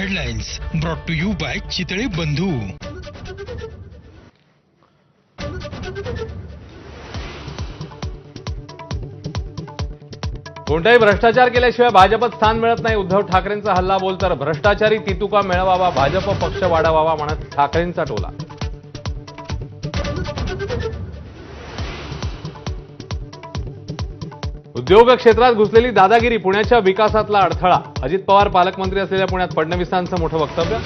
Headlines brought to you by Chitale Bandhu. कोणताही भ्रष्टाचार केल्याशिवाय भाजपत स्थान मिळत नाही. उद्धव ठाकरेंचा हल्ला बोल तर भ्रष्टाचारी तितुका मिळवावा, भाजप पक्ष वाढवावा म्हणत ठाकरेंचा टोला. उद्योग क्षेत्रात घुसलेली दादागिरी पुण्याच्या विकासातला अडथळा. अजित पवार पालकमंत्री असलेल्या पुण्यात फडणवीसांचं मोठं वक्तव्य.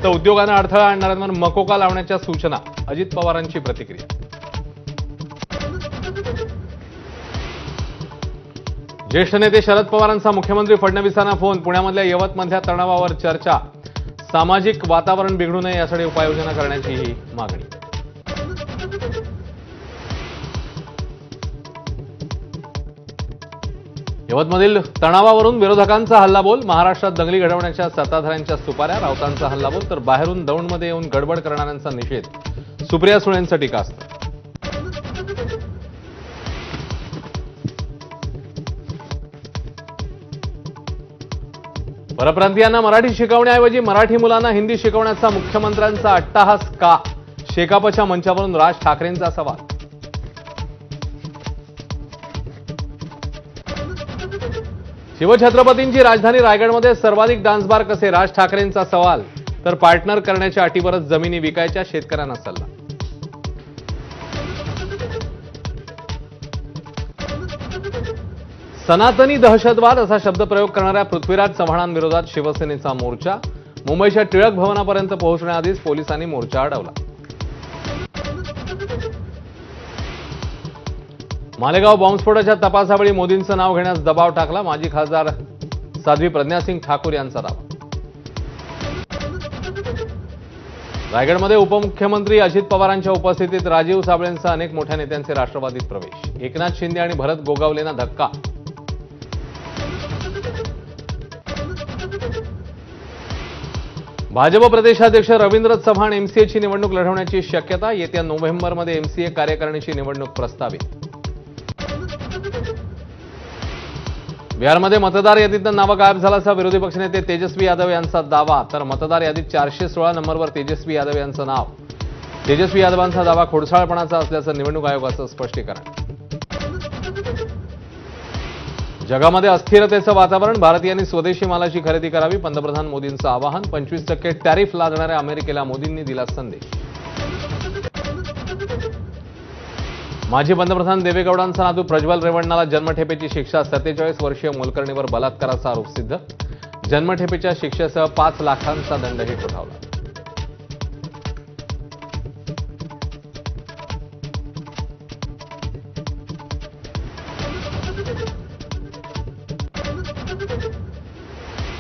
तर उद्योगांना अडथळा आणणाऱ्यांवर मकोका लावण्याच्या सूचना. अजित पवारांची प्रतिक्रिया. ज्येष्ठ नेते शरद पवारांचा मुख्यमंत्री फडणवीसांना फोन. पुण्यामधल्या यवतमधल्या तणावावर चर्चा. सामाजिक वातावरण बिघडू नये यासाठी उपाययोजना करण्याची ही मागणी. यवतमधील तणावावरून विरोधकांचा हल्लाबोल. महाराष्ट्रात दंगली घडवण्याच्या सत्ताधाऱ्यांच्या सुपाऱ्या. राऊतांचा हल्लाबोल तर बाहेरून दौंडमध्ये येऊन गडबड करणाऱ्यांचा निषेध. सुप्रिया सुळेंचं टीकास्त्र. परप्रांतीयांना मराठी शिकवण्याऐवजी मराठी मुलांना हिंदी शिकवण्याचा मुख्यमंत्र्यांचा अट्टाहास का? शेकापच्या मंचावरून राज ठाकरेंचा सवाल. शिवछत्रपतींची राजधानी रायगडमध्ये सर्वाधिक डान्स बार कसे? राज ठाकरेंचा सवाल. तर पार्टनर करण्याच्या अटीवरच जमिनी विकायच्या, शेतकऱ्यांना सल्ला. सनातनी दहशतवाद असा शब्दप्रयोग करणाऱ्या पृथ्वीराज चव्हाणांविरोधात शिवसेनेचा मोर्चा. मुंबईच्या टिळक भवनापर्यंत पोहोचण्याआधीच पोलिसांनी मोर्चा अडवला. मालेगाव बॉम्बस्फोटाच्या तपासावेळी मोदींचं नाव घेण्यास दबाव टाकला. माजी खासदार साध्वी प्रज्ञासिंग ठाकूर यांचा दावा. रायगडमध्ये उपमुख्यमंत्री अजित पवारांच्या उपस्थितीत राजीव साबळेंसह अनेक मोठ्या नेत्यांचे राष्ट्रवादीत प्रवेश. एकनाथ शिंदे आणि भरत गोगावलेंना धक्का. भाजप प्रदेशाध्यक्ष रवींद्र चव्हाण एमसीएची निवडणूक लढवण्याची शक्यता. येत्या नोव्हेंबरमध्ये एमसीए कार्यकारिणीची निवडणूक प्रस्तावित. बिहारमध्ये मतदार यादीतून नावं गायब झाल्याचा विरोधी पक्षनेते तेजस्वी यादव यांचा दावा. तर मतदार यादीत 416 नंबरवर तेजस्वी यादव यांचं नाव. तेजस्वी यादवांचा दावा खोडसाळपणाचा असल्याचं निवडणूक आयोगाचं स्पष्टीकरण. जगामध्ये अस्थिरतेचं वातावरण. भारतीयांनी स्वदेशी मालाची खरेदी करावी. पंतप्रधान मोदींचं आवाहन. 25% टॅरिफ लादणाऱ्या अमेरिकेला मोदींनी दिला संदेश. माजी पंतप्रधान देवेगौडांचा नातू प्रज्वल रेवण्णाला जन्मठेपेची शिक्षा. 47 वर्षीय मोलकर्णीवर बलात्काराचा आरोप सिद्ध. जन्मठेपेच्या शिक्षेसह 5 लाखांचा दंडही ठोठावला.